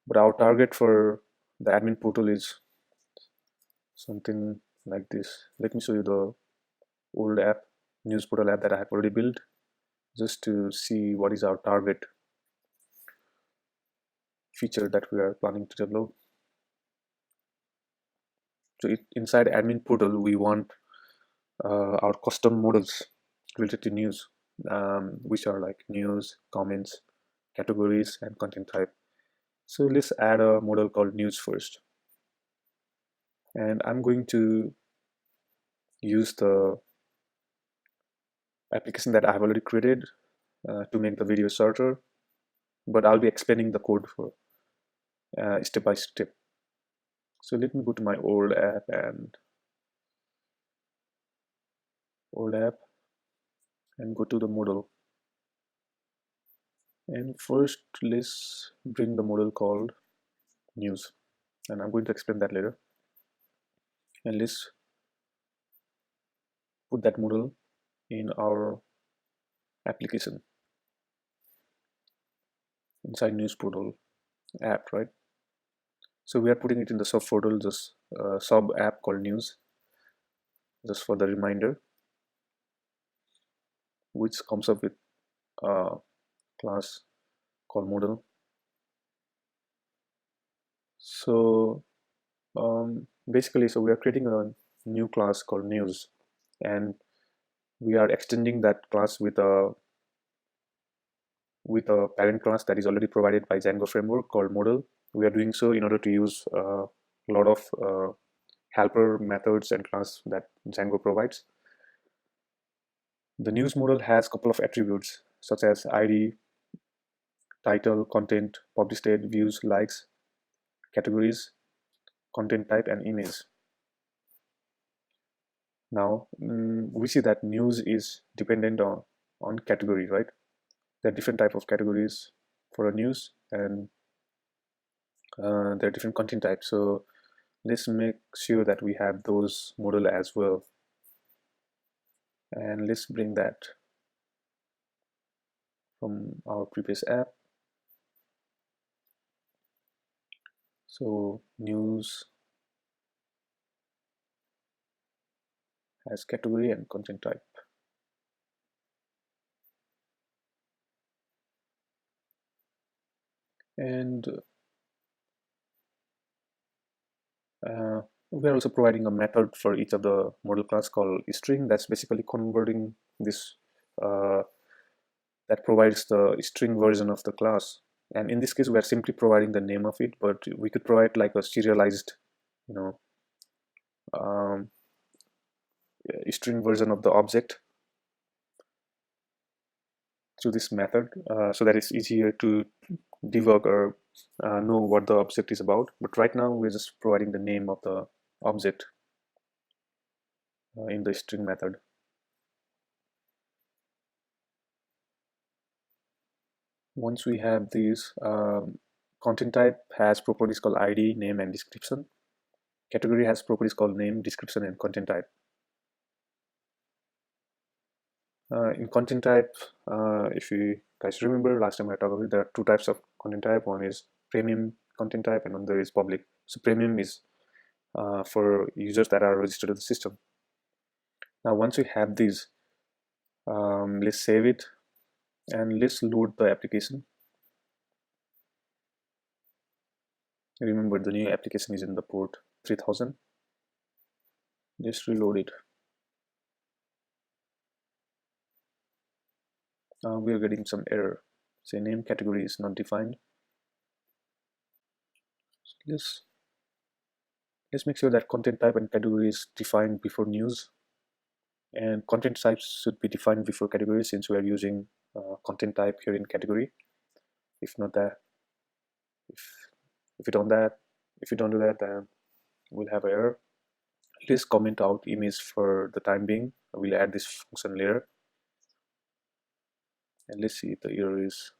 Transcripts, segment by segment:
but our target for the admin portal is something like this. Let me show you the old app, news portal app that I have already built, just to see what is our target feature that we are planning to develop. So inside admin portal, we want our custom models related to news, which are like news, comments, categories, and content type. So let's add a model called news first. And I'm going to use the application that I have already created to make the video shorter, but I'll be explaining the code for step by step. So let me go to my old app and go to the model. And first, let's bring the model called news, and I'm going to explain that later. And let's put that model in our application inside news portal app, right? So we are putting it in the sub portal, just sub app called news, just for the reminder, which comes up with a class called model. So basically, so we are creating a new class called news, and we are extending that class with a parent class that is already provided by Django framework called model. We are doing so in order to use a lot of helper methods and class that Django provides. The news model has a couple of attributes such as ID, title, content, published date, views, likes, categories, content type, and image. Now, we see that news is dependent on category, right? There are different type of categories for a news, and there are different content types. So let's make sure that we have those model as well. And let's bring that from our previous app. So news has category and content type. And we are also providing a method for each of the model class called string, that's basically converting this that provides the string version of the class. And in this case, we are simply providing the name of it, but we could provide like a serialized, you know, um, string version of the object through this method, so that it's easier to debug or know what the object is about. But right now, we're just providing the name of the object in the string method. Once we have these, content type has properties called ID, name, and description. Category has properties called name, description, and content type. In content type, if you guys remember last time I talked about it, there are two types of content type. One is premium content type, and another is public. So premium is for users that are registered to the system. Now, once we have these, let's save it and let's load the application. Remember, the new application is in the port 3000. Just reload it. We are getting some error. Say name category is not defined. So let's make sure that content type and category is defined before news, and content types should be defined before category, since we are using content type here in category. If not that, if if you don't that, if you don't do that, then we'll have error. Please comment out image for the time being. We'll add this function later. And let's see if the error is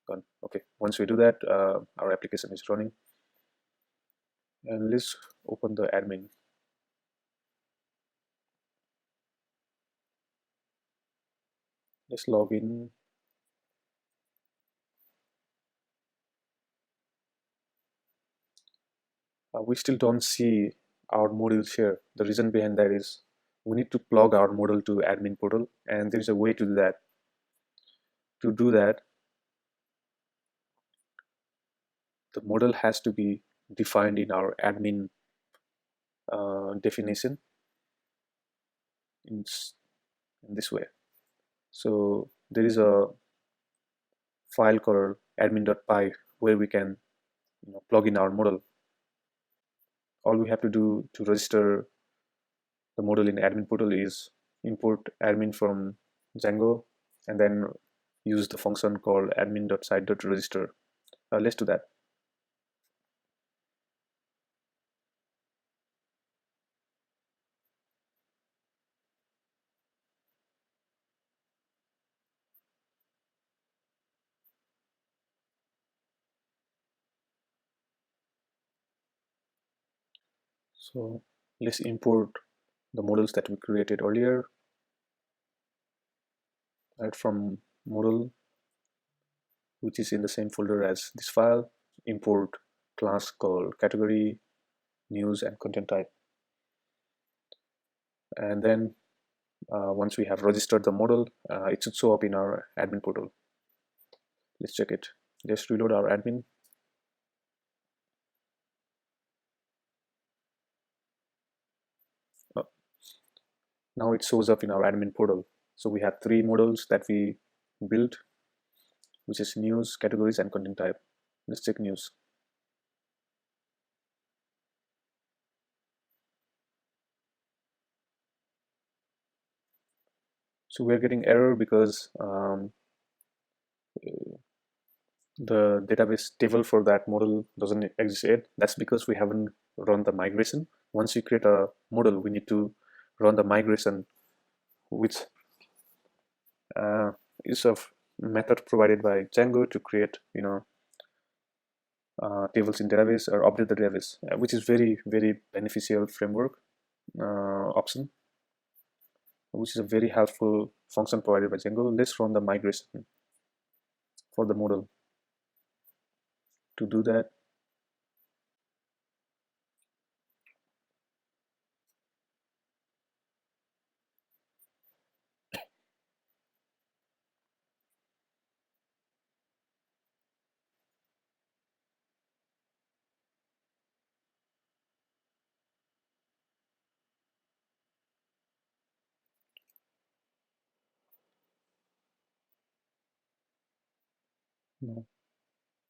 gone. Okay, once we do that, our application is running. And let's open the admin. Let's log in. we still don't see our module here. The reason behind that is we need to plug our model to admin portal, and there's a way to do that. To do that, the model has to be defined in our admin definition in, in this way. So there is a file called admin.py where we can plug in our model. All we have to do to register the model in admin portal is import admin from Django and then use the function called admin.site.register. Let's do that. So let's import the models that we created earlier. Right from model, which is in the same folder as this file, import class called category, news, and content type. And then once we have registered the model, it should show up in our admin portal. Let's check it. Let's reload our admin. Now it shows up in our admin portal. So we have three models that we built, which is news, categories, and content type. Let's check news. So we're getting error because the database table for that model doesn't exist yet. That's because we haven't run the migration. Once we create a model, we need to run the migration, which is a method provided by Django to create, tables in database or update the database, which is very beneficial framework option, which is a very helpful function provided by Django. Let's run the migration for the model. To do that,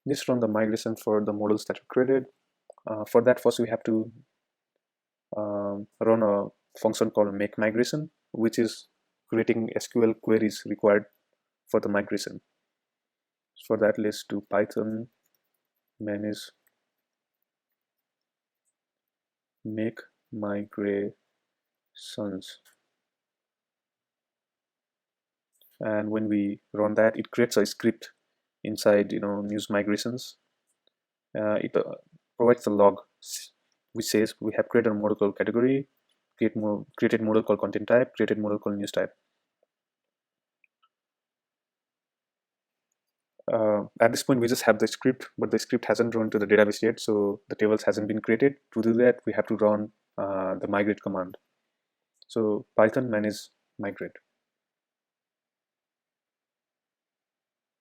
let's run the migration for the models that we created. For that, first we have to run a function called make migration, which is creating SQL queries required for the migration. For that, let's do Python manage make migrations, and when we run that, it creates a script inside news migrations. It provides a log which says we have created a model called category, created model called content type, created model called news type. At this point we just have the script, but the script hasn't run to the database yet, so the tables hasn't been created. To do that, we have to run the migrate command. So Python manage migrate.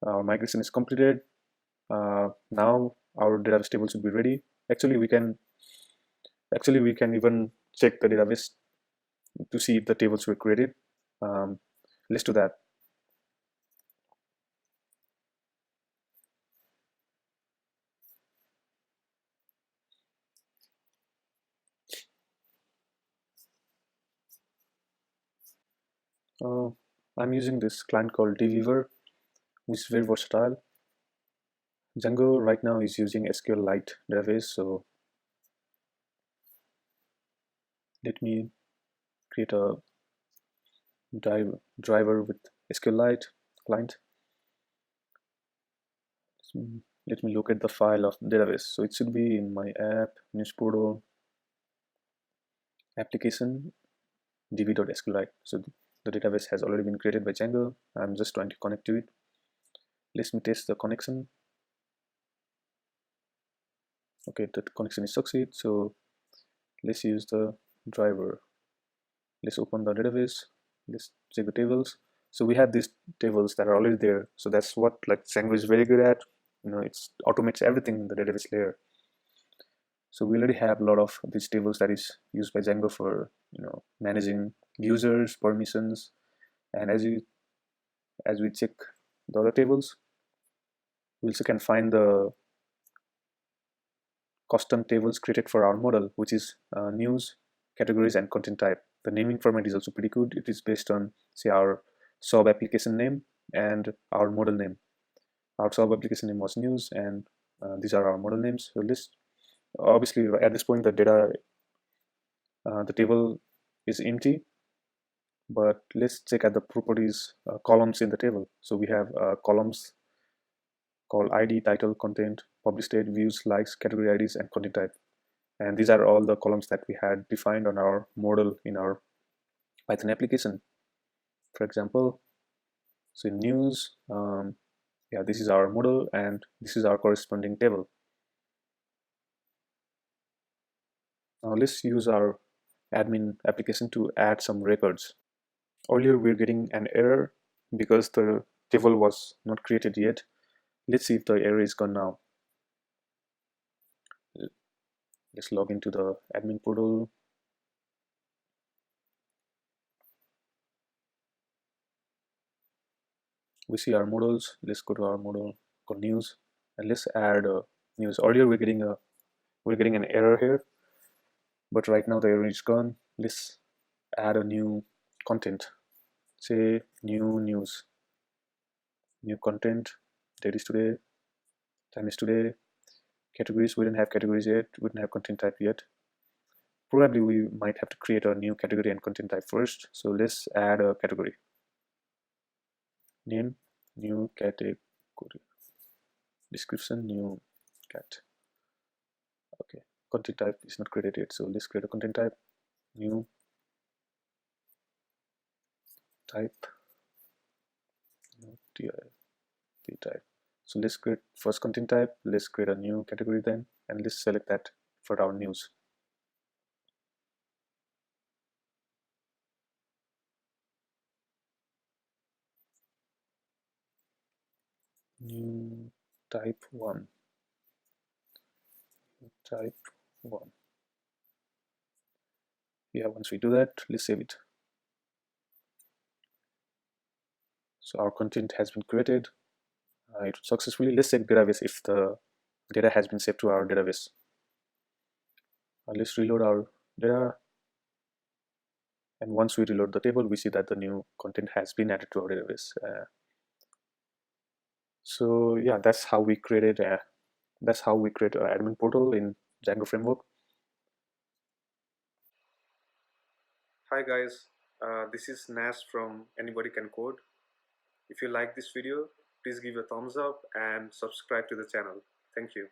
Our migration is completed. Now our database table should be ready. Actually we can even check the database to see if the tables were created. Let's do that. I'm using this client called Deliver, which is very versatile. Django right now is using SQLite database, so let me create a driver with SQLite client. So let me look at the file of database. So it should be in my app, news portal, application, db.sqlite. So the database has already been created by Django. I'm just trying to connect to it. Let me test the connection. Okay, the connection is succeed. So let's use the driver. Let's open the database. Let's check the tables. So we have these tables that are already there. So that's what like Django is very good at. It's automates everything in the database layer. So we already have a lot of these tables that is used by Django for managing users, permissions, and as we check the other tables, we also can find the custom tables created for our model, which is news, categories, and content type. The naming format is also pretty good. It is based on, say, our sub application name and our model name. Our sub application name was news, and these are our model names. So this obviously at this point the table is empty, but let's check at the properties columns in the table. So we have columns called ID, title, content, published date, views, likes, category IDs, and content type. And these are all the columns that we had defined on our model in our Python application. For example, so in news, yeah, this is our model and this is our corresponding table. Now let's use our admin application to add some records. Earlier we're getting an error because the table was not created yet. Let's see if the error is gone now. Let's log into the admin portal. We see our models. Let's go to our model called news and let's add news. Earlier we're getting an error here, but right now the error is gone. Let's add a new content. Say new news, new content. Date is today, time is today. Categories, we didn't have categories yet. We didn't have content type yet. Probably we might have to create a new category and content type first. So let's add a category. Name, new category. Description, new cat. Okay, content type is not created yet. So let's create a content type. New type. New type. So let's create first content type. Let's create a new category then, and let's select that for our news. New type 1. Type 1. Yeah, once we do that, let's save it. So our content has been created. It successfully. Let's check database if the data has been saved to our database. Let's reload our data. And once we reload the table, we see that the new content has been added to our database. So yeah, that's how we create an admin portal in Django framework. Hi guys, this is Nas from Anybody Can Code. If you like this video, please give a thumbs up and subscribe to the channel. Thank you.